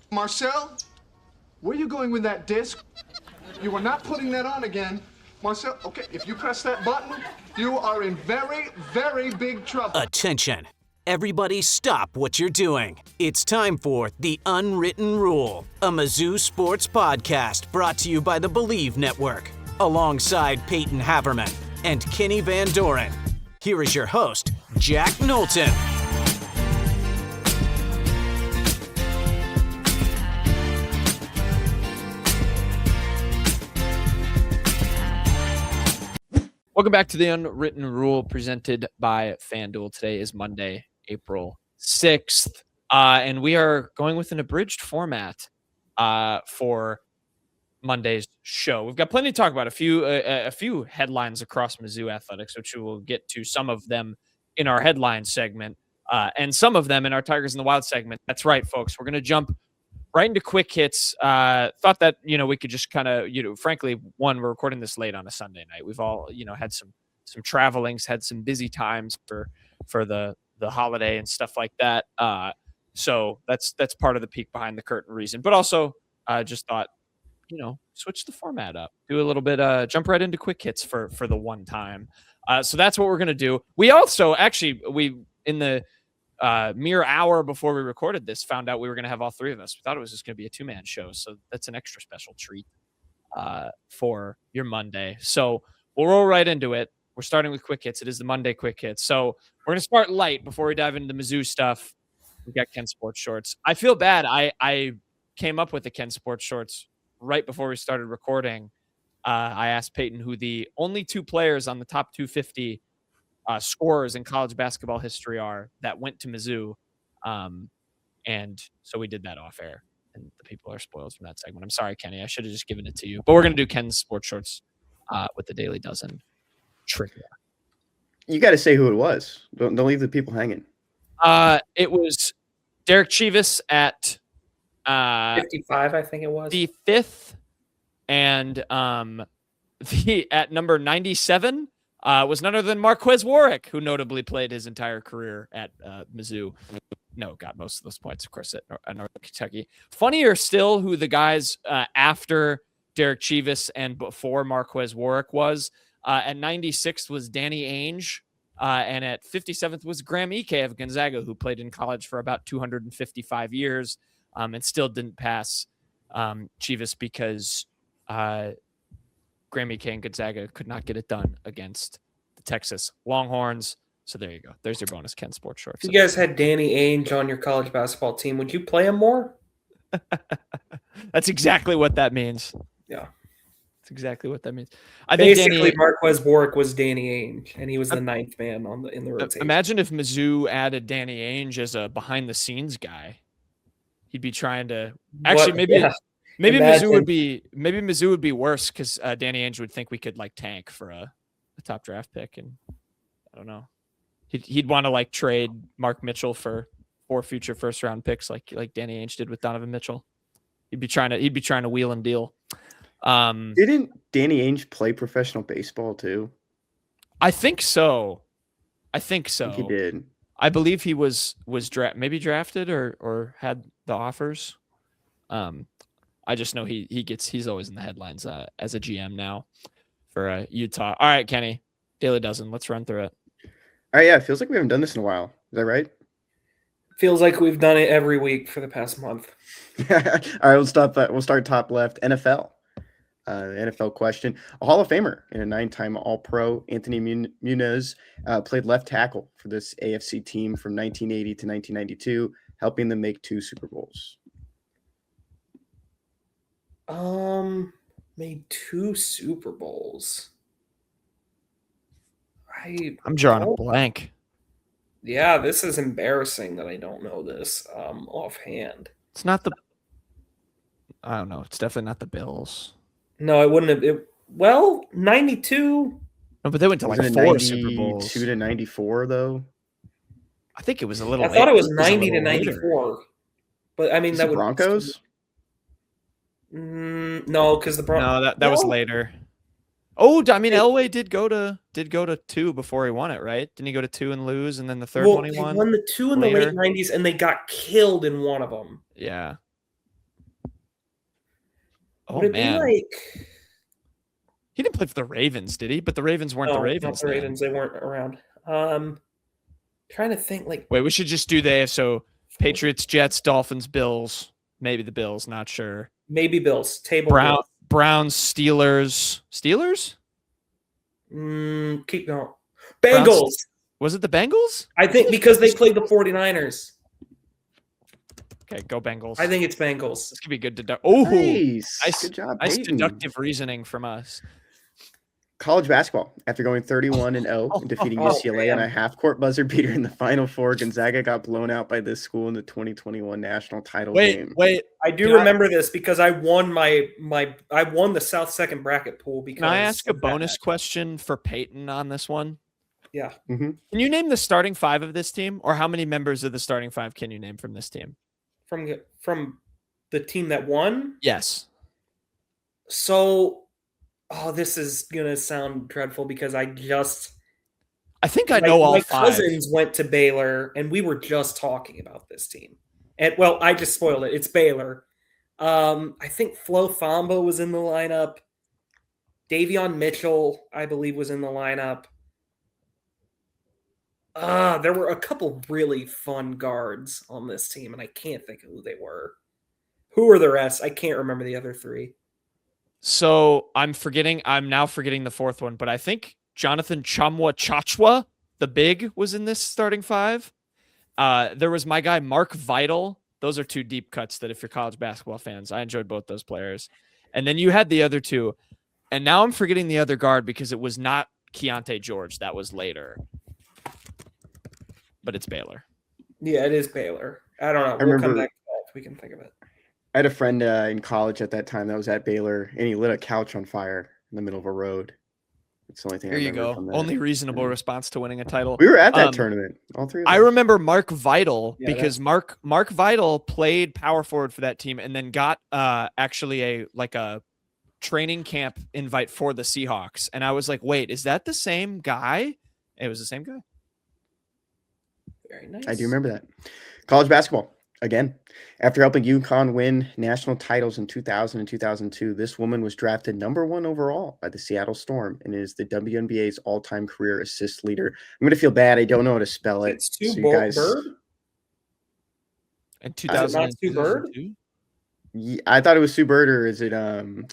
Marcel, where are you going with that disc? You are not putting that on again. Marcel, okay, if you press that button, you are in very, very big trouble. Attention. Everybody stop what you're doing. It's time for The Unwritten Rule, a Mizzou sports podcast brought to you by the Believe Network, alongside Payton Haverman and Kenny Van Doren. Here is your host, Jack Knowlton. Welcome back to The Unwritten Rule presented by FanDuel. Today is Monday, April 6th, and we are going with an abridged format for Monday's show. We've got plenty to talk about, a few headlines across Mizzou athletics, which we will get to some of them in our headline segment and some of them in our Tigers in the Wild segment. That's right, folks. We're going to jump right into quick hits. Thought that, we could just kind of, frankly, we're recording this late on a Sunday night. We've all, had some travelings, had some busy times for the holiday and stuff like that. So that's part of the peek behind the curtain reason. But also just thought, switch the format up, do a little bit, jump right into quick hits for the one time. So that's what we're going to do. We also in the mere hour before we recorded this, found out we were going to have all three of us. We thought it was just going to be a two-man show. So that's an extra special treat for your Monday. So we'll roll right into it. We're starting with quick hits. It is the Monday quick hits. So we're going to start light before we dive into the Mizzou stuff. We've got Ken Sports Shorts. I feel bad. I came up with the Ken Sports Shorts right before we started recording. I asked Payton who the only two players on the top 250 scorers in college basketball history are that went to Mizzou. And so we did that off air, and the people are spoiled from that segment. I'm sorry, Kenny. I should have just given it to you, but we're going to do Ken's Sports Shorts with the Daily Dozen trivia. You got to say who it was. Don't leave the people hanging. It was Derek Chivas at 55, I think it was. The fifth, and at number 97 was none other than Marquez Warwick, who notably played his entire career at Mizzou. No, got most of those points, of course, at Northern Kentucky. Funnier still, who the guys after Derek Chivas and before Marquez Warwick was. At 96th was Danny Ainge, and at 57th was Graham Ike of Gonzaga, who played in college for about 255 years and still didn't pass Chivas because Graham Ike and Gonzaga could not get it done against the Texas Longhorns. So there you go. There's your bonus Ken Sports Shorts. If you guys had Danny Ainge on your college basketball team, would you play him more? That's exactly what that means. Yeah. That's exactly what that means. Basically, Marquez Warwick was Danny Ainge, and he was the ninth man in the rotation. Imagine if Mizzou added Danny Ainge as a behind-the-scenes guy. He'd be trying to – actually, maybe Mizzou would be worse because Danny Ainge would think we could tank for a top draft pick, and I don't know. He'd want to trade Mark Mitchell for 4 future first round picks like Danny Ainge did with Donovan Mitchell. He'd be trying to wheel and deal. Didn't Danny Ainge play professional baseball too? I think so. I think he did. I believe he was maybe drafted or had the offers. I just know he's always in the headlines as a GM now for Utah. All right, Kenny, Daily Dozen. Let's run through it. All right, yeah, it feels like we haven't done this in a while. Is that right? Feels like we've done it every week for the past month. All right, we'll start top left. NFL. The NFL question. A Hall of Famer and a 9-time All-Pro, Anthony Muniz, played left tackle for this AFC team from 1980 to 1992, helping them make 2 Super Bowls. Made 2 Super Bowls. I'm drawing a blank. Yeah, this is embarrassing that I don't know this offhand. It's not I don't know. It's definitely not the Bills. No, it wouldn't have. 92. No, but they went to 4 Super Bowls. 92 to 94, though. I think it was a little. I thought it was 90 to 94. But I mean, that would Broncos. No, because the Broncos. No, that was later. Oh, I mean, Elway did go to 2 before he won it, right? Didn't he go to 2 and lose, and then the third one he won? They won the 2 in later? the late 90s, and they got killed in one of them. Yeah. Would it be like... He didn't play for the Ravens, did he? But the Ravens weren't the Ravens. Not the Ravens. They weren't around. Trying to think like... Wait, we should just do the AFC. Patriots, Jets, Dolphins, Bills. Maybe the Bills, not sure. Maybe Bills. Browns, Steelers. Steelers? Keep going. Bengals. Was it the Bengals? I think because they played the 49ers. Okay, go Bengals. I think it's Bengals. This could be good. Nice. Good job, Nice Payton. deductive reasoning from us. College basketball. After going 31-0 and defeating UCLA on a half-court buzzer beater in the Final Four, Gonzaga got blown out by this school in the 2021 national title game. Wait. I do remember this because I won I won the South Second bracket pool. Because can I ask a bonus question for Payton on this one? Yeah. Mm-hmm. Can you name the starting 5 of this team, or how many members of the starting 5 can you name from this team? From the team that won? Yes. So, this is gonna sound dreadful because I think I know all 5. My cousins went to Baylor, and we were just talking about this team. And I just spoiled it. It's Baylor. I think Flo Thamba was in the lineup. Davion Mitchell, I believe, was in the lineup. There were a couple really fun guards on this team, and I can't think of who they were. Who were the rest? I can't remember the other 3. So I'm now forgetting the 4th one, but I think Jonathan Chachwa, the big, was in this starting 5. There was my guy, Mark Vital. Those are 2 deep cuts that if you're college basketball fans, I enjoyed both those players. And then you had the other 2. And now I'm forgetting the other guard because it was not Keontae George. That was later. But it's Baylor. Yeah, it is Baylor. I don't know. We'll come back to that if we can think of it. I had a friend in college at that time that was at Baylor, and he lit a couch on fire in the middle of a road. It's the only thing I remember. There you go. Only reasonable response to winning a title. We were at that tournament, all 3 of us. I remember Mark Vital because Mark Vital played power forward for that team and then got actually a training camp invite for the Seahawks. And I was like, wait, is that the same guy? It was the same guy. Very nice. I do remember that. College basketball. Again, after helping UConn win national titles in 2000 and 2002, this woman was drafted number 1 overall by the Seattle Storm and is the WNBA's all-time career assist leader. I'm going to feel bad. I don't know how to spell it. It's Sue Bird? In 2000, Sue Bird? Yeah, I thought it was Sue Bird, or is it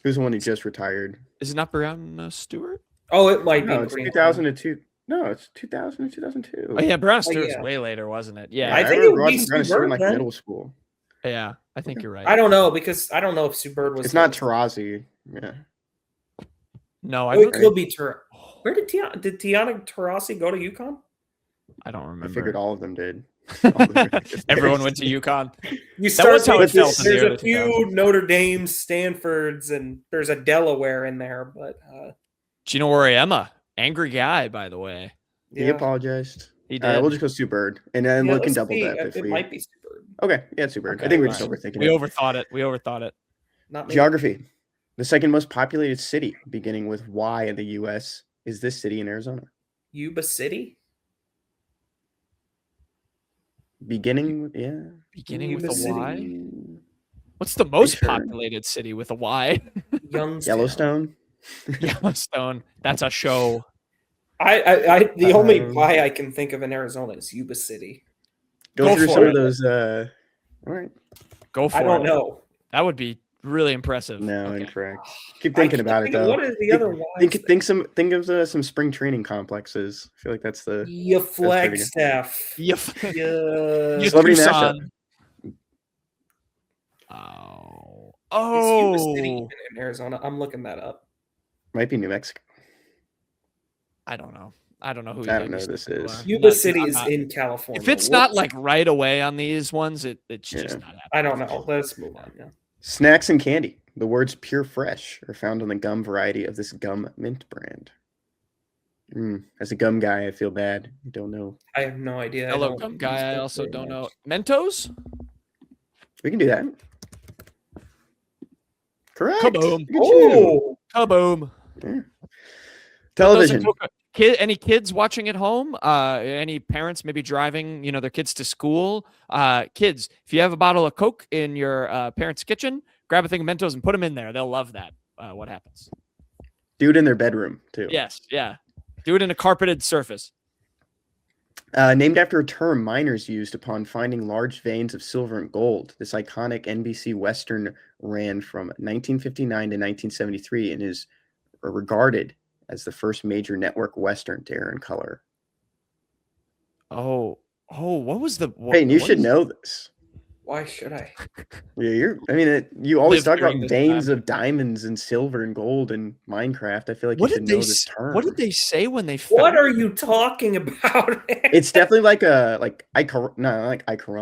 who's the one who just retired? Is it not Brianna Stewart? Oh, it might be. It's 2002. No, it's 2000 and 2002. Oh yeah, Brianna Stewart was way later, wasn't it? Yeah, I think it would be Sue Bird in Bird, middle school. Yeah, I think you're right. I don't know because I don't know if Sue Bird was. It's not Taurasi. Yeah. No, it could be Taurasi. Where did Tiana Taurasi go to UConn? I don't remember. I figured all of them did. Everyone went to UConn. There's a few Notre Dames, Stanfords, and there's a Delaware in there. But Gino Auriemma, angry guy, by the way. He apologized. He did. We'll just go Sue Bird, and then look in double depth. It might be Sue Bird. Okay, yeah, Sue Bird. Okay, I think we're just overthinking it. We overthought it. Not me. Geography. The second most populated city, beginning with Y in the U.S., is this city in Arizona? Yuba City? Beginning with a City. Y? What's the most populated city with a Y? Yellowstone. Yellowstone. That's a show. The only Y I can think of in Arizona is Yuba City. Go through some of those. All right. Go for it. I don't know. That would be really impressive. No, incorrect. Keep thinking about it though. What is the other Y? Think of some spring training complexes. I feel like that's the Flagstaff. Celebrity mashup. Is Yuba City in Arizona? I'm looking that up. Might be New Mexico. I don't know. I don't know who this is. Yuba City is in California. If it's not like right away on these ones, it's just not happening. I don't know. Let's move on. Yeah. Snacks and candy. The words pure fresh are found on the gum variety of this gum mint brand. As a gum guy, I feel bad. I don't know. I have no idea. Hello, gum guy. I also don't know. Mentos? We can do that. Correct. Kaboom. Oh, kaboom. Yeah. Television. Any kids watching at home? Any parents maybe driving, their kids to school? Kids, if you have a bottle of Coke in your parents' kitchen, grab a thing of Mentos and put them in there. They'll love that. What happens? Do it in their bedroom too. Yes, yeah. Do it in a carpeted surface. Named after a term miners used upon finding large veins of silver and gold. This iconic NBC Western ran from 1959 to 1973 and is regarded as the first major network Western to air in color. Oh, what was the... Payton, you should know this. Why should I? Yeah, you always talk about during this veins time. of diamonds and silver and gold in Minecraft. I feel like What you did should know they this term. What did they say when they found What are you talking about? It's definitely like Icaramba,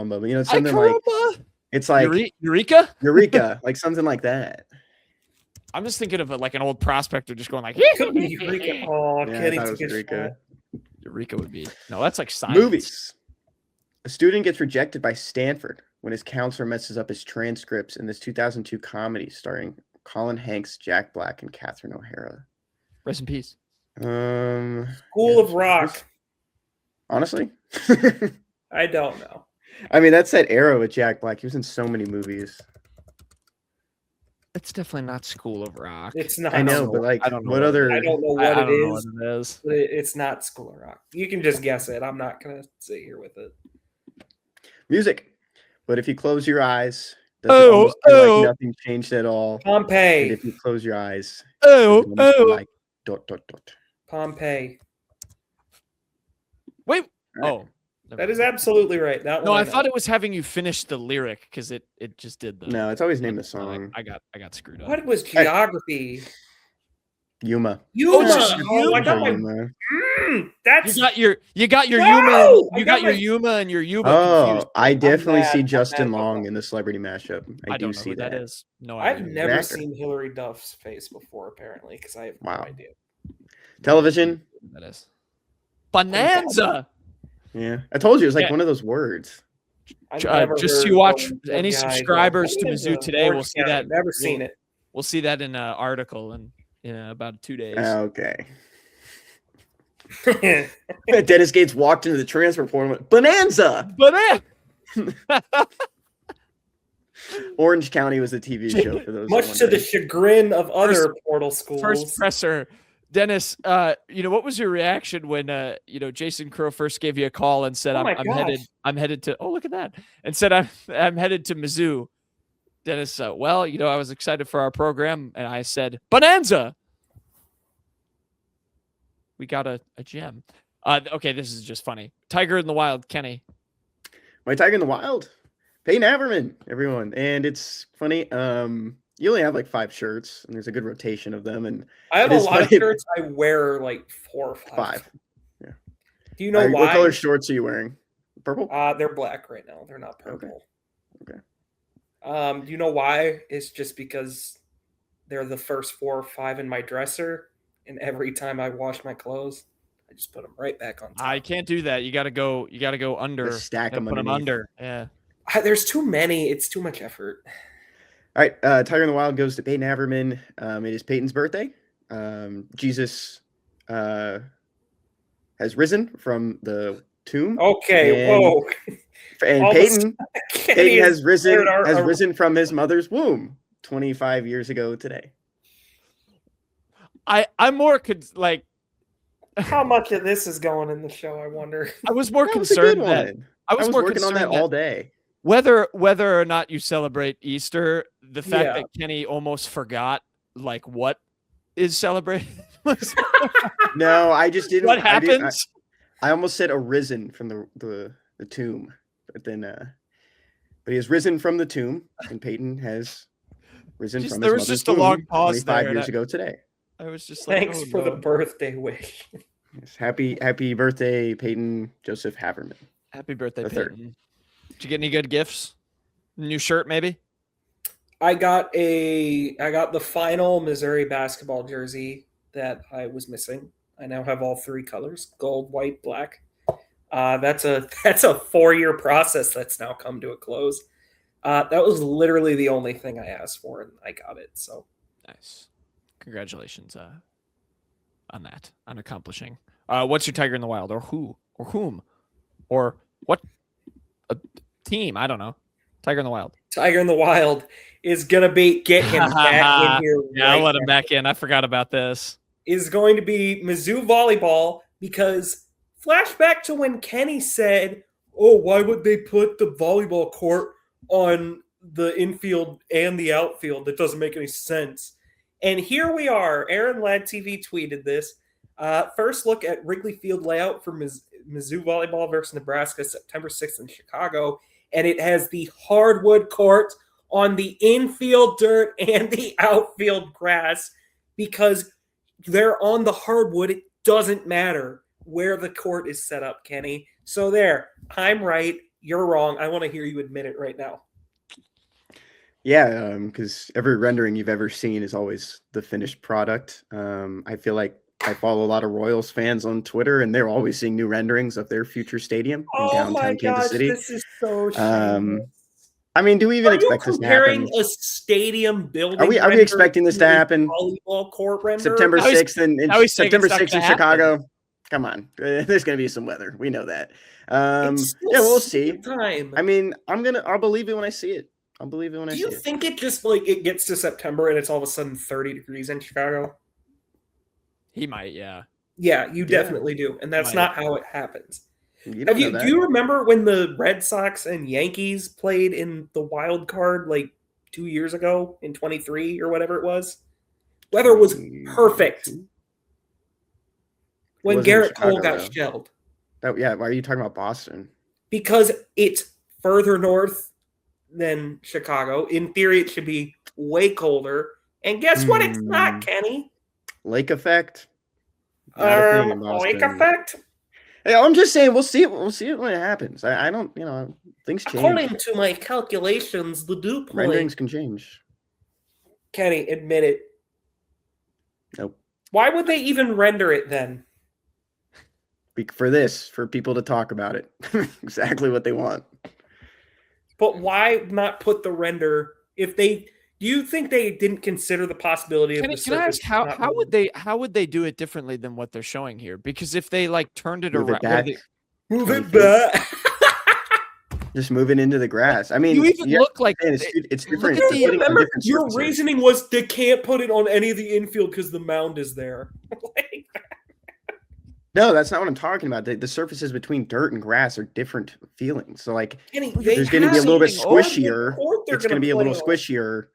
but it's something like it's like Eureka? like something like that. I'm just thinking of like an old prospector just going like Could be Eureka. Oh, Yeah, I Kenny thought it took was his Eureka. shot. Eureka would be. No, that's like science. Movies. A student gets rejected by Stanford when his counselor messes up his transcripts in this 2002 comedy starring Colin Hanks, Jack Black, and Catherine O'Hara. Rest in peace. School of Rock. Honestly, I don't know. that's that era with Jack Black. He was in so many movies. It's definitely not School of Rock. It's not. I know, but like, I don't know what other? I don't know what I it don't know is. what it is. But it's not School of Rock. You can just guess it. I'm not gonna sit here with it. Music. But if you close your eyes, does it almost feel like nothing changed at all? Pompeii. And if you close your eyes, does it almost feel like ... Pompeii. Wait. Right. Oh. That is absolutely right. That No, one I thought it was having you finish the lyric because it just did the. No, it's always named the song. I got screwed up. What was geography? Yuma. Yuma. just Oh, I got my. Yuma. That's. You got your No! Yuma. You got your Yuma and your Yuba confused. Oh, I definitely mad. see I'm Justin mad about Long that. in the celebrity mashup. I do don't know see who that. that is. No I've idea. never actor. seen Hillary Duff's face before, apparently, because I have no Wow. idea. Television. That is. Bonanza. Yeah, I told you it was like Yeah. one of those words. I've never Just so heard you watch of any the guy subscribers to Bonanza, Mizzou today, we'll Orange see County. that. Never seen it. We'll see that in an article in about 2 days. Okay. Dennis Gates walked into the transfer portal and went, Bonanza! Bonanza. Orange County was a TV show for those. Much to the chagrin of other First- portal schools. First presser. Dennis, what was your reaction when Jason Crow first gave you a call and said, Oh my I'm headed to, oh, look at that, and said I'm headed to Mizzou. Dennis, I was excited for our program, and I said, Bonanza. We got a gem. Okay, this is just funny. Tiger in the Wild, Kenny. My Tiger in the Wild, Payton Haverman, everyone, and it's funny. You only have like 5 shirts, and there's a good rotation of them. And I have it a is lot of funny- shirts. I wear like 4 or 5. 5. Yeah. Do you know why? What color shorts are you wearing? Purple. They're black right now. They're not purple. Okay. Do you know why? It's just because they're the first 4 or 5 in my dresser, and every time I wash my clothes, I just put them right back on top. I can't do that. You got to go under. Just stack Gotta them put them underneath. under. Yeah. There's too many. It's too much effort. All right, Tiger in the Wild goes to Payton Haverman. It is Peyton's birthday. Jesus has risen from the tomb. Okay, And- whoa. And All Peyton Kenny has risen declared our- risen from his mother's womb 25 years ago today. I'm more How much of this is going in the show, I wonder. I was more That was a good concerned that one. I was more working on concerned that all day. whether or not you celebrate Easter, the fact Yeah. that Kenny almost forgot like what is celebrated. No, I just didn't. What happens? I almost said arisen from the tomb, but then but he has risen from the tomb, and Peyton has risen from There his was mother's just a womb long pause 25 there, years and ago today. I was just like, Thanks oh, for the no. birthday wish. Yes, happy birthday, Peyton Joseph Haverman. Happy birthday, the third. Peyton. Did you get any good gifts? New shirt, maybe? I got the final Missouri basketball jersey that I was missing. I now have all 3 colors: gold, white, black. That's a 4-year process that's now come to a close. That was literally the only thing I asked for, and I got it. So Nice. Congratulations. on accomplishing. What's your Tiger in the Wild, or who, or whom, or what team? I don't know. Tiger in the Wild. Tiger in the Wild is going to be get him back in here. Yeah, I'll let him back in. I forgot about this. Is going to be Mizzou volleyball, because flashback to when Kenny said, "Oh, why would they put the volleyball court on the infield and the outfield? That doesn't make any sense." And here we are. Aaron Ladd TV tweeted this. First look at Wrigley Field layout for Mizzou volleyball versus Nebraska, September 6th in Chicago. And it has the hardwood court on the infield dirt and the outfield grass, because they're on the hardwood. It doesn't matter where the court is set up, Kenny. So there, I'm right. You're wrong. I want to hear you admit it right now. Yeah, because every rendering you've ever seen is always the finished product. I feel like I follow a lot of Royals fans on Twitter, and they're always seeing new renderings of their future stadium in downtown Kansas City. This is so shameless. I mean, do we even expect this to happen? Comparing a stadium building? Are we expecting this to happen? Volleyball court render? September 6th in September 6th in Chicago. Come on, there's going to be some weather. We know that. Yeah, we'll see. Time. I mean, I'll believe it when I see it. I'll believe it when I see it. Do you think it just like it gets to September and it's all of a sudden 30 degrees in Chicago? He might, yeah. Yeah, you definitely do, and that's not how it happens. Do you remember when the Red Sox and Yankees played in the wild card like 2 years ago in 23 or whatever it was? Weather was perfect when Garrett Cole got shelled. Yeah, why are you talking about Boston? Because it's further north than Chicago. In theory, it should be way colder. And guess what? It's not, Kenny. Lake effect. Lake effect. Hey, I'm just saying we'll see it. We'll see it when it happens. I don't, things change. According to my calculations, the dew point renderings can change. Kenny, admit it. Nope. Why would they even render it then? For people to talk about it. Exactly what they want. But why not put the render if they? Do you think they didn't consider the possibility of the Can I ask how would they do it differently than what they're showing here? Because if they like turned it around, move it back. Just move it into the grass. I mean, you even look like it's different. Remember, your reasoning was they can't put it on any of the infield because the mound is there. No, that's not what I'm talking about. The surfaces between dirt and grass are different feelings. So, like, there's going to be a little bit squishier. It's going to be a little squishier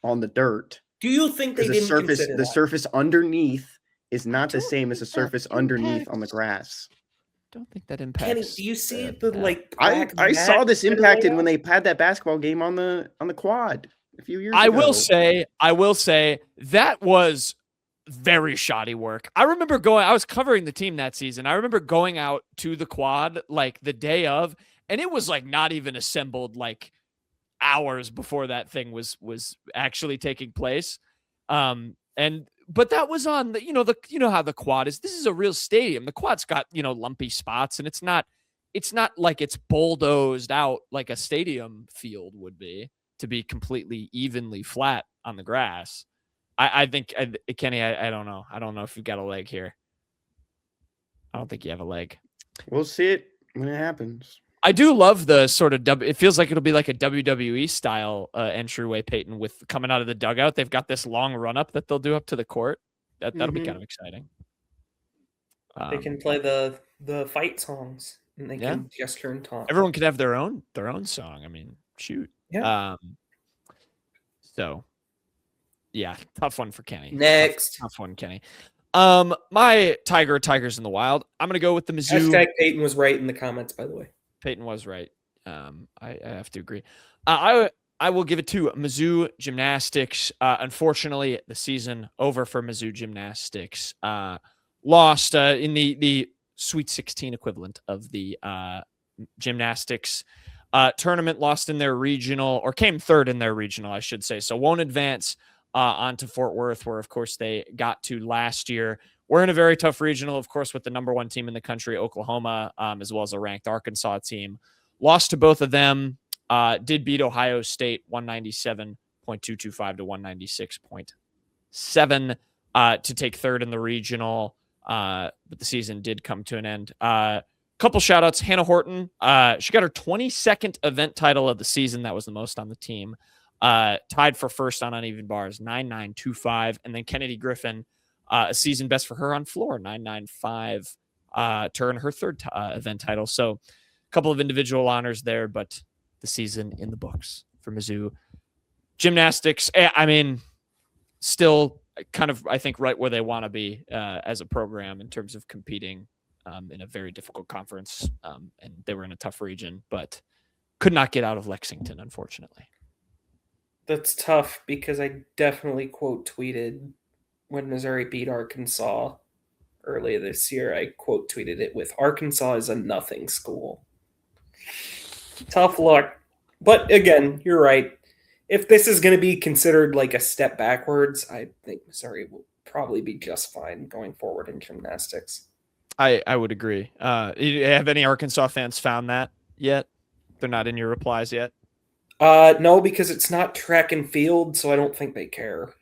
on the dirt. Do you think they didn't consider the surface underneath is not the same as the surface underneath on the grass? Don't think that impacts. Kenny, do you see the like? I saw this impacted when they had that basketball game on the quad a few years ago. I will say that was very shoddy work. I was covering the team that season. I remember going out to the quad like the day of, and it was like not even assembled like hours before that thing was actually taking place. But that was on the, you know how the quad is. This is a real stadium. The quad's got, lumpy spots, and it's not like it's bulldozed out like a stadium field would be to be completely evenly flat on the grass. I think, Kenny, I don't know. I don't know if you've got a leg here. I don't think you have a leg. We'll see it when it happens. I do love the sort of it feels like it'll be like a WWE style entryway, Payton, with coming out of the dugout. They've got this long run up that they'll do up to the court. That'll be kind of exciting. They can play the fight songs, and they can gesture and talk. Everyone could have their own song. I mean, shoot. Yeah. So, yeah, tough one for Kenny. Next, tough one, Kenny. My Tigers in the Wild. I'm gonna go with the Mizzou. Hashtag Payton was right in the comments, by the way. Payton was right. I have to agree. I will give it to Mizzou Gymnastics. Unfortunately, the season over for Mizzou Gymnastics. Lost in the Sweet 16 equivalent of the gymnastics tournament. Lost in their regional, or came third in their regional, I should say. So won't advance on to Fort Worth, where, of course, they got to last year. We're in a very tough regional, of course, with the number one team in the country, Oklahoma, as well as a ranked Arkansas team. Lost to both of them. Did beat Ohio State 197.225 to 196.7. to take third in the regional, but the season did come to an end. Couple shout outs. Hannah Horton. She got her 22nd event title of the season. That was the most on the team. Tied for first on uneven bars, 9.925. And then Kennedy Griffin, a season best for her on floor, 9.95, to earn her third event title. So a couple of individual honors there, but the season in the books for Mizzou. Gymnastics, I mean, still kind of, I think, right where they want to be as a program in terms of competing in a very difficult conference. And they were in a tough region, but could not get out of Lexington, unfortunately. That's tough because I definitely quote tweeted when Missouri beat Arkansas earlier this year. I quote tweeted it with Arkansas is a nothing school. Tough luck. But again, you're right. If this is going to be considered like a step backwards, I think Missouri will probably be just fine going forward in gymnastics. I would agree. Have any Arkansas fans found that yet? They're not in your replies yet? No, because it's not track and field, so I don't think they care.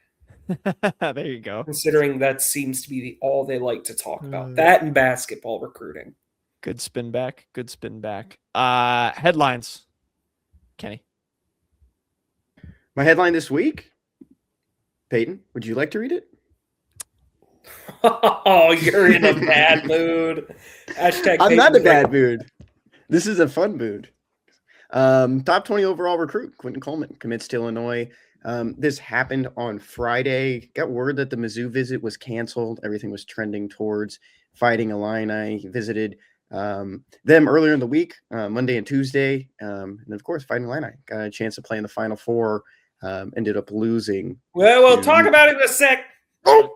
There you go. Considering that seems to be all they like to talk about. That and basketball recruiting. Good spin back. Good spin back. Headlines. Kenny. My headline this week, Payton, would you like to read it? Oh, you're in a bad mood. Hashtag I'm not in a bad Payton. mood. This is a fun mood. Top 20 overall recruit, Quentin Coleman, commits to Illinois. This happened on Friday. Got word that the Mizzou visit was canceled. Everything was trending towards Fighting Illini. He visited them earlier in the week, Monday and Tuesday. And of course, Fighting Illini got a chance to play in the Final Four. Ended up losing. Well, we'll talk about it in a sec. Oh!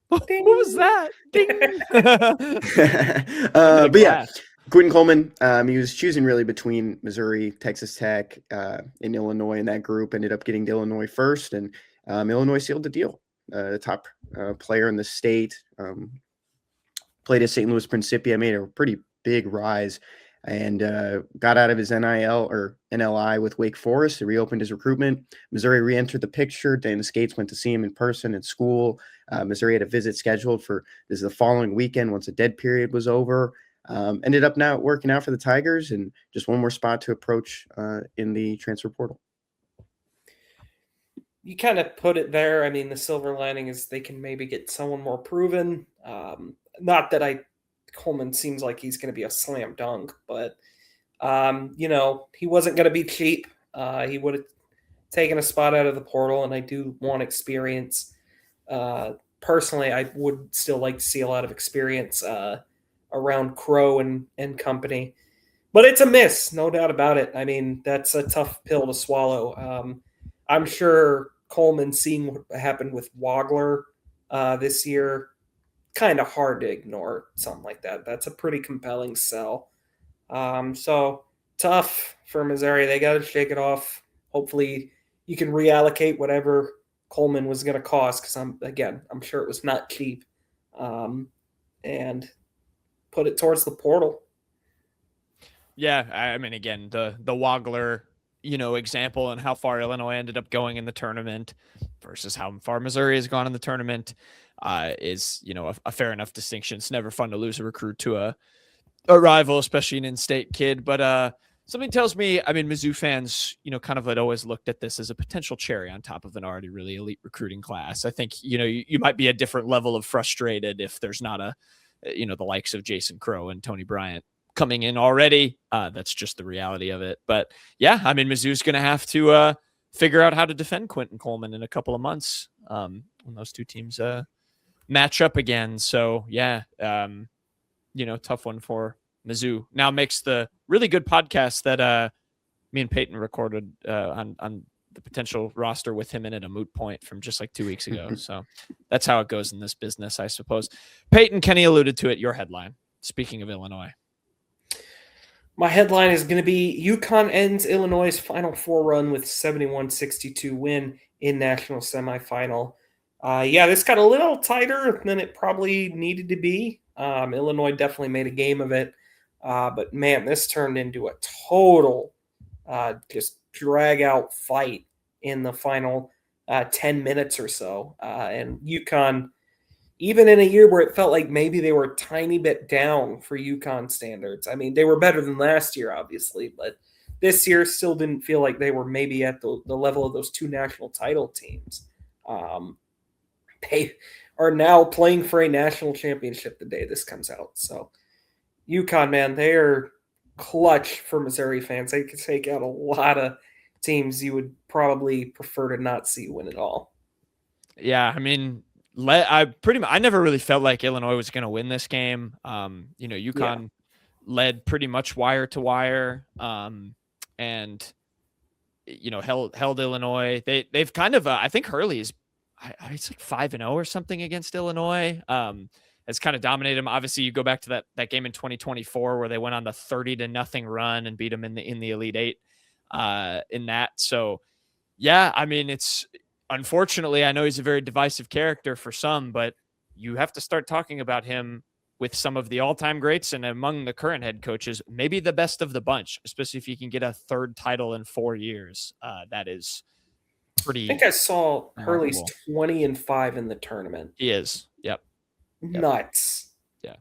What was that? Ding. But yeah, Quentin Coleman, he was choosing really between Missouri, Texas Tech, and Illinois in that group. Ended up getting to Illinois first, and Illinois sealed the deal. The top player in the state, played at St. Louis Principia, made a pretty big rise, and got out of his NIL or NLI with Wake Forest. He reopened his recruitment. Missouri re-entered the picture. Dan Skates went to see him in person at school. Missouri had a visit scheduled for this is the following weekend once the dead period was over. Ended up now working out for the Tigers, and just one more spot to approach in the transfer portal. You kind of put it there. I mean, the silver lining is they can maybe get someone more proven. Not that Coleman seems like he's going to be a slam dunk, but he wasn't going to be cheap. He would have taken a spot out of the portal, and I do want experience. Personally, I would still like to see a lot of experience around Crow and company. But it's a miss, no doubt about it. I mean, that's a tough pill to swallow. I'm sure Coleman, seeing what happened with Wagler this year, kind of hard to ignore something like that. That's a pretty compelling sell. So tough for Missouri. They got to shake it off. Hopefully you can reallocate whatever Coleman was going to cost, because I'm sure it was not cheap, and put it towards the portal. Yeah, I mean, again, the Wagler, example and how far Illinois ended up going in the tournament versus how far Missouri has gone in the tournament is, a fair enough distinction. It's never fun to lose a recruit to a rival, especially an in-state kid. But something tells me, I mean, Mizzou fans, kind of had always looked at this as a potential cherry on top of an already really elite recruiting class. I think, you might be a different level of frustrated if there's not the likes of Jason Crow and Tony Bryant coming in already. That's just the reality of it. But yeah, I mean, Mizzou's going to have to figure out how to defend Quentin Coleman in a couple of months when those two teams match up again. So yeah, tough one for Mizzou. Now makes the really good podcast that me and Payton recorded on the potential roster with him in at a moot point from just like 2 weeks ago. So that's how it goes in this business, I suppose. Payton, Kenny alluded to it, your headline, speaking of Illinois. My headline is going to be UConn ends Illinois' Final Four run with 71-62 win in national semifinal. This got a little tighter than it probably needed to be. Illinois definitely made a game of it. But man, this turned into a total just drag out fight in the final. 10 minutes or so. And UConn, even in a year where it felt like maybe they were a tiny bit down for UConn standards. I mean, they were better than last year, obviously, but this year still didn't feel like they were maybe at the level of those two national title teams. They are now playing for a national championship the day this comes out. So UConn, man, they are clutch for Missouri fans. They could take out a lot of teams you would probably prefer to not see win it all. Yeah, I mean, I never really felt like Illinois was going to win this game. UConn led pretty much wire to wire, and held Illinois. They've kind of I think Hurley is it's like 5-0 or something against Illinois. Has kind of dominated them. Obviously, you go back to that game in 2024 where they went on the 30-0 run and beat them in the Elite Eight in that. So yeah, I mean, it's unfortunately, I know he's a very divisive character for some, but you have to start talking about him with some of the all-time greats and among the current head coaches, maybe the best of the bunch, especially if you can get a third title in 4 years. That is pretty. I think I saw Hurley's remarkable. 20-5 in the tournament. He is. Yep. Nuts. Yeah.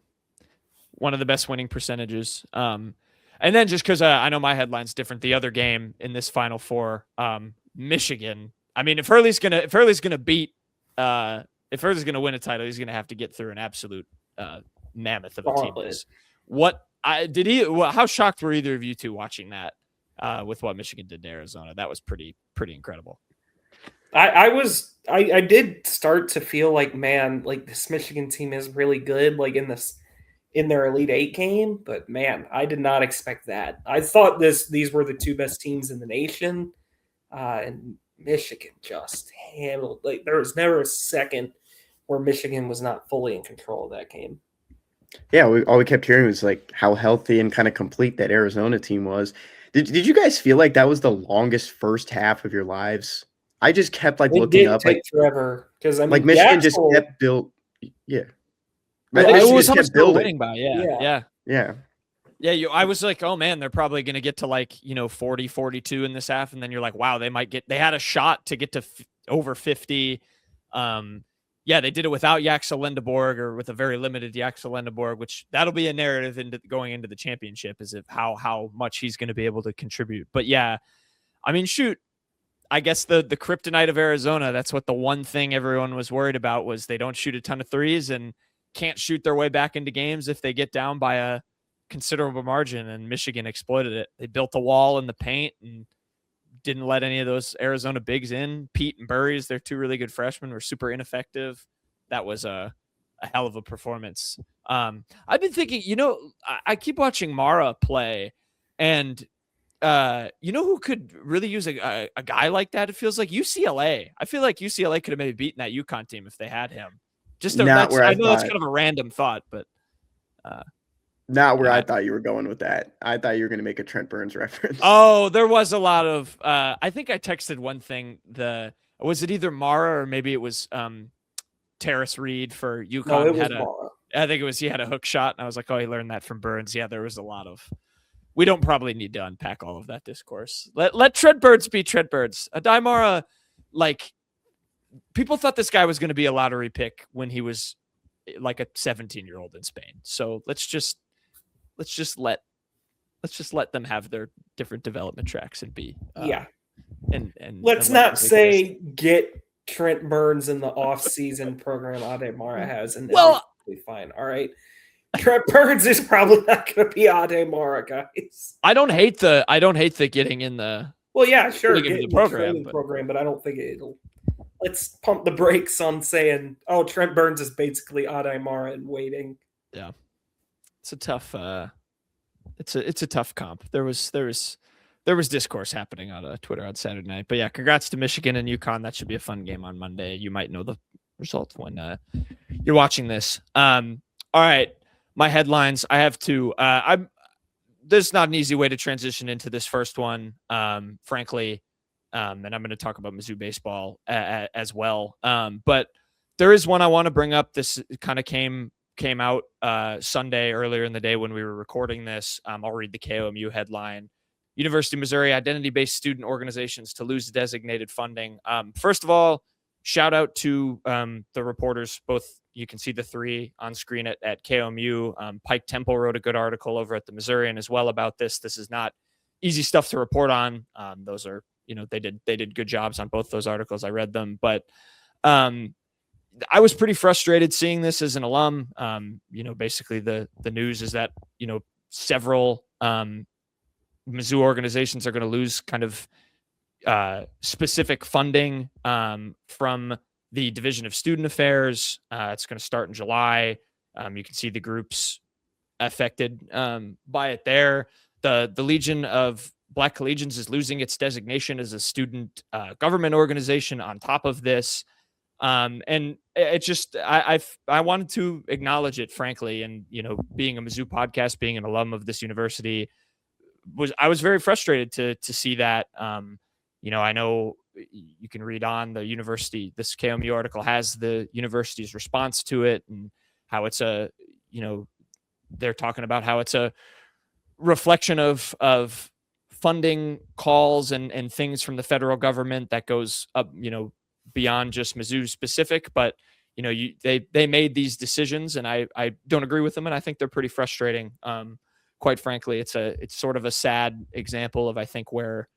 One of the best winning percentages. And then just because I know my headline's different, the other game in this Final Four, Michigan. I mean, if Hurley's gonna win a title, he's gonna have to get through an absolute mammoth of a team. How shocked were either of you two watching that with what Michigan did to Arizona? That was pretty incredible. I did start to feel like, man, like this Michigan team is really good, like in their Elite Eight game, but man, I did not expect that. I thought these were the two best teams in the nation, and Michigan just handled, like, there was never a second where Michigan was not fully in control of that game. Yeah, all we kept hearing was like how healthy and kind of complete that Arizona team was. Did you guys feel like that was the longest first half of your lives? I just kept looking up, take forever because I mean, Michigan just kept built. Yeah, it was how much they were winning by. Yeah. I was like, oh man, they're probably going to get to 40-42 in this half, and then you're like, wow, they had a shot to get to over 50. They did it without Yaxel Lindeborg, or with a very limited Yaxel Lindeborg, which that'll be a narrative going into the championship, is of how much he's going to be able to contribute. But yeah, I mean, shoot, I guess the kryptonite of Arizona, that's what the one thing everyone was worried about was they don't shoot a ton of threes and can't shoot their way back into games if they get down by a considerable margin, and Michigan exploited it. They built a wall in the paint and didn't let any of those Arizona bigs in. Pete and Burries, they're two really good freshmen, were super ineffective. That was a hell of a performance. I've been thinking, I keep watching Mara play, and who could really use a guy like that? It feels like UCLA. I feel like UCLA could have maybe beaten that UConn team if they had him. I know that's kind of a random thought, but not where I thought you were going with that. I thought you were going to make a Trent Burns reference. Oh, there was a lot of. I think I texted one thing. Was it either Mara or maybe it was Terrace Reed for UConn? No, it was Mara. I think it was, he had a hook shot, and I was like, oh, he learned that from Burns. Yeah, there was a lot of. We don't probably need to unpack all of that discourse. Let Trent Burns be Trent Burns. Adai Mara, people thought this guy was going to be a lottery pick when he was like a 17-year-old in Spain. So let's just let them have their different development tracks and be and let's not say get Trent Burns in the off-season program Adai Mara has, and be fine. All right. Trent Burns is probably not going to be Adai Mara, guys. I don't hate the getting in the. Well, yeah, sure, get in the program, but I don't think it'll. Let's pump the brakes on saying, "Oh, Trent Burns is basically Adai Mara in waiting." Yeah, it's a tough. It's a tough comp. There was discourse happening on Twitter on Saturday night. But yeah, congrats to Michigan and UConn. That should be a fun game on Monday. You might know the result when you're watching this. All right. My headlines, I have two. There's not an easy way to transition into this first one, frankly, and I'm going to talk about Mizzou baseball as well. But there is one I want to bring up. This kind of came out Sunday earlier in the day when we were recording this. I'll read the KOMU headline. University of Missouri identity-based student organizations to lose designated funding. First of all, shout out to the reporters. Both, you can see the three on screen at KOMU. Pike Temple wrote a good article over at the Missourian as well about this. This is not easy stuff to report on. Those are, they did good jobs on both those articles. I read them, but I was pretty frustrated seeing this as an alum. Basically the news is that, several Mizzou organizations are going to lose kind of specific funding from the Division of Student Affairs. It's going to start in July. You can see the groups affected by it there. The Legion of Black Collegians is losing its designation as a student government organization on top of this. And it just, I wanted to acknowledge it, frankly. And, being a Mizzou podcast, being an alum of this university, I was very frustrated to see that. I know you can read on the university, this KMU article has the university's response to it and how it's they're talking about how it's a reflection of funding calls and things from the federal government that goes up, beyond just Mizzou specific, but they made these decisions and I don't agree with them. And I think they're pretty frustrating. Quite frankly, it's sort of a sad example of, I think, where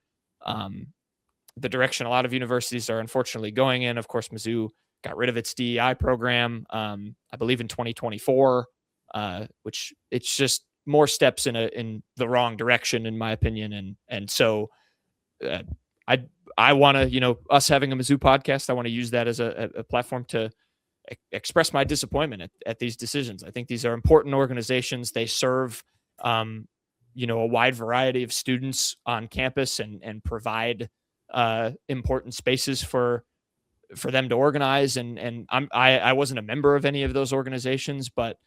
the direction a lot of universities are unfortunately going in. Of course, Mizzou got rid of its DEI program, I believe in 2024, which it's just more steps in the wrong direction, in my opinion. And so I want to, us having a Mizzou podcast, I want to use that as a platform to express my disappointment at these decisions. I think these are important organizations. They serve, a wide variety of students on campus and provide important spaces for them to organize. And I wasn't a member of any of those organizations, but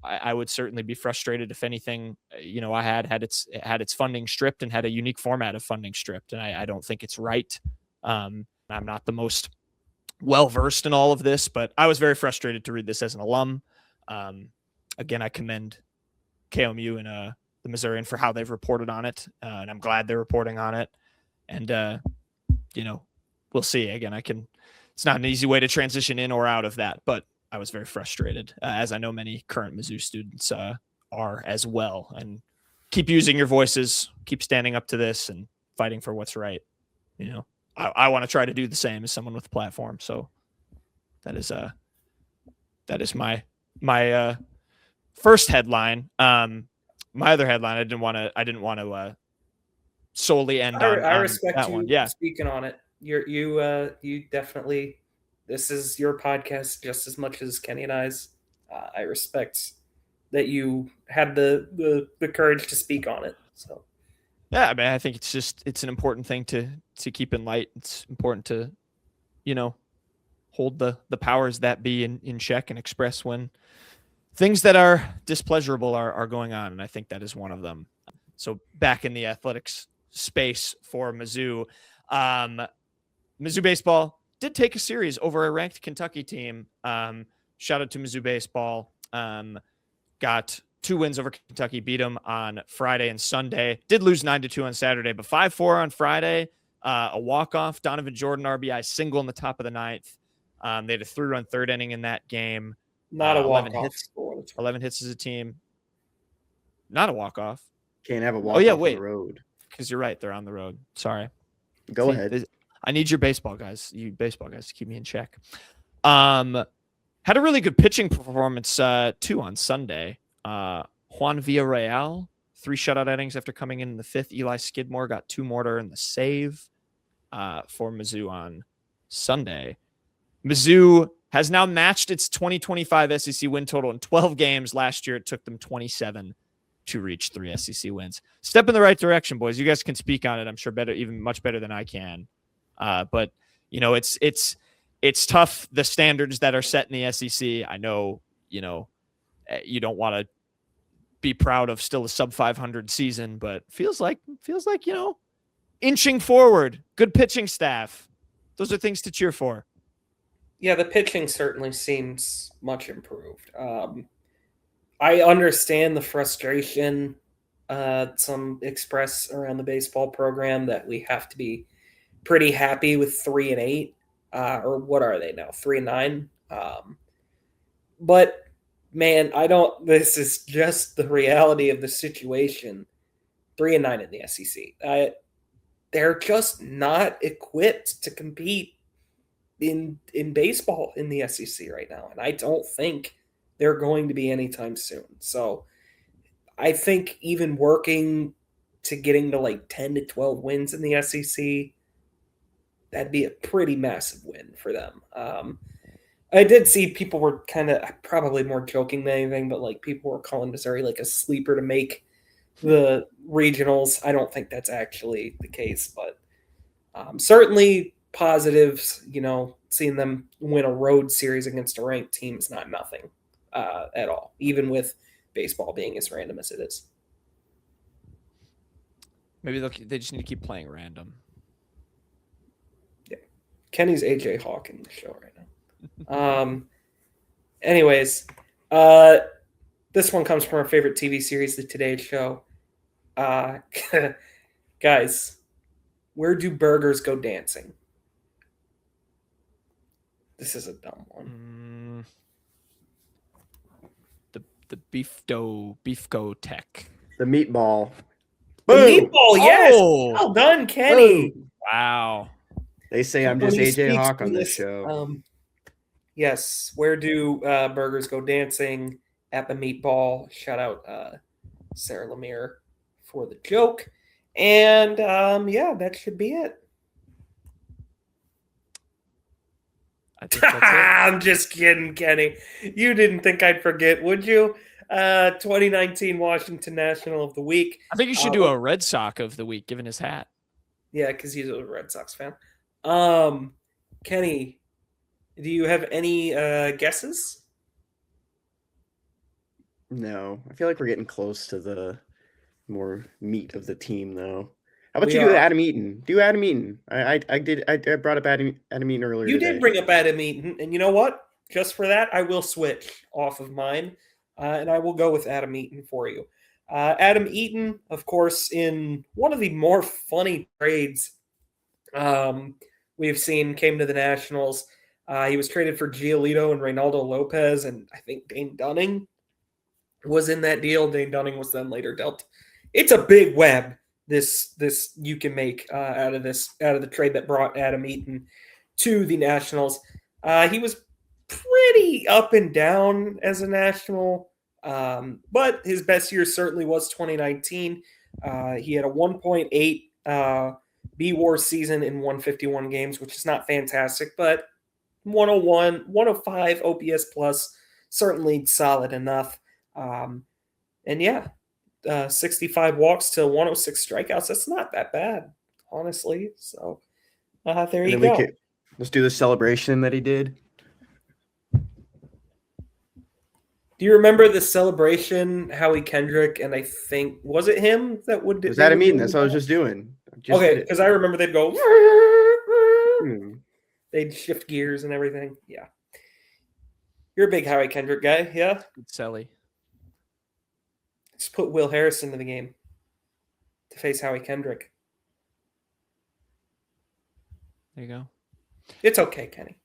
I would certainly be frustrated if anything, I had its funding stripped and had a unique format of funding stripped. And I don't think it's right. I'm not the most well-versed in all of this, but I was very frustrated to read this as an alum. Again, I commend KMU and the Missourian for how they've reported on it. And I'm glad they're reporting on it. And, we'll see. Again, it's not an easy way to transition in or out of that, but I was very frustrated, as I know many current Mizzou students are as well. And keep using your voices, keep standing up to this and fighting for what's right. I want to try to do the same as someone with a platform. So that is my first headline. My other headline, I didn't want to solely end on I respect that you one. Yeah, speaking on it. You definitely. This is your podcast just as much as Kenny and I's. I respect that you had the courage to speak on it. So, yeah, I mean, I think it's an important thing to keep in light. It's important to, hold the powers that be in check and express when things that are displeasurable are going on. And I think that is one of them. So back in the athletics space for Mizzou, Mizzou baseball did take a series over a ranked Kentucky team. Shout out to Mizzou baseball. Got 2 wins over Kentucky, beat them on Friday and Sunday. Did lose 9-2 on Saturday, but 5-4 on Friday. A walk-off, Donovan Jordan RBI single in the top of the 9th. They had a 3-run third inning in that game. Not a walk-off. 11 hits as a team. Not a walk-off. Can't have a walk-off on the road. Because you're right, they're on the road. Sorry. Go ahead. I need your baseball guys. You baseball guys to keep me in check. Had a really good pitching performance too on Sunday. Juan Villarreal, 3 shutout innings after coming in the 5th. Eli Skidmore got 2 more during the save for Mizzou on Sunday. Mizzou has now matched its 2025 SEC win total in 12 games. Last year, it took them 27 to reach 3 SEC wins. Step in the right direction, boys. You guys can speak on it. I'm sure much better than I can. But it's tough. The standards that are set in the SEC. I know, you don't want to be proud of still a sub 500 season, but feels like, inching forward, good pitching staff. Those are things to cheer for. Yeah, the pitching certainly seems much improved. I understand the frustration some express around the baseball program that we have to be pretty happy with 3-8, or what are they now? 3-9. But man, this is just the reality of the situation. 3-9 in the SEC. They're just not equipped to compete in baseball in the SEC right now. And I don't think they're going to be anytime soon. So I think even working to getting to like 10 to 12 wins in the SEC, that'd be a pretty massive win for them. I did see people were kind of probably more joking than anything, but like people were calling Missouri like a sleeper to make the regionals. I don't think that's actually the case, but certainly positives. Seeing them win a road series against a ranked team is not nothing at all, even with baseball being as random as it is. Maybe they just need to keep playing random. Yeah, Kenny's AJ Hawk in the show right now. Anyways, this one comes from our favorite TV series, The Today Show. Guys, where do burgers go dancing? This is a dumb one. The beefco tech. The meatball. The Boom! meatball, yes. Oh! Well done, Kenny. Boom! Wow. They say I'm just AJ Hawk on this show. Yes. Where do burgers go dancing? At the meatball. Shout out Sarah Lemire for the joke. And yeah, that should be it. I think that's it. I'm just kidding, Kenny. You didn't think I'd forget, would you? 2019 Washington National of the Week. I think you should do a Red Sox of the week, given his hat. Yeah, because he's a Red Sox fan. Kenny, do you have any guesses? No, I feel like we're getting close to the more meat of the team, though. How about you do Adam Eaton? Do Adam Eaton? I brought up Adam Eaton earlier. You today. did bring up Adam Eaton, and you know what? Just for that, I will switch off of mine, and I will go with Adam Eaton for you. Adam Eaton, of course, in one of the more funny trades we've seen, came to the Nationals. He was traded for Giolito and Reynaldo Lopez, and I think Dane Dunning was in that deal. Dane Dunning was then later dealt. It's a big web. This you can make out of the trade that brought Adam Eaton to the Nationals. He was pretty up and down as a National, but his best year certainly was 2019. He had a 1.8 B-WAR season in 151 games, which is not fantastic, but 101, 105 OPS plus, certainly solid enough. And yeah, 65 walks to 106 strikeouts. That's not that bad, honestly. So there you go. Let's do the celebration that he did. Do you remember the celebration, Howie Kendrick, and I think, was it him that would do? Was Adam Eaton? That's what I was just doing. Okay, because I remember they'd go, they'd shift gears and everything. Yeah. You're a big Howie Kendrick guy, yeah? Good Selly. Just put Will Harris into the game to face Howie Kendrick. There you go. It's okay, Kenny.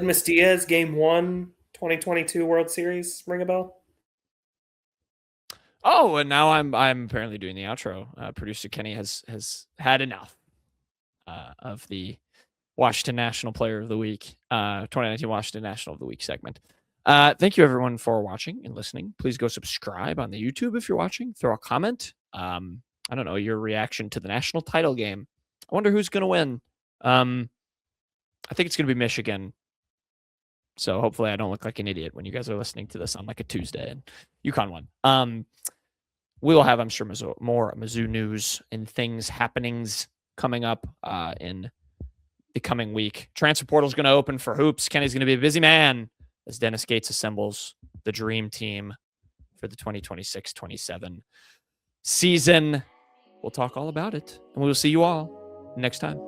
Miss Diaz, Game 1, 2022 World Series, ring a bell? Oh, and now I'm apparently doing the outro. Producer Kenny has had enough of the Washington National Player of the Week, 2019 Washington National of the Week segment. Thank you everyone for watching and listening. Please go subscribe on the YouTube if you're watching. Throw a comment. I don't know, your reaction to the national title game. I wonder who's going to win. I think it's going to be Michigan. So hopefully I don't look like an idiot when you guys are listening to this on like a Tuesday and UConn won. We will have, I'm sure, more Mizzou news and happenings coming up in the coming week. Transfer portal is going to open for hoops. Kenny's going to be a busy man as Dennis Gates assembles the dream team for the 2026-27 season. We'll talk all about it, and we will see you all next time.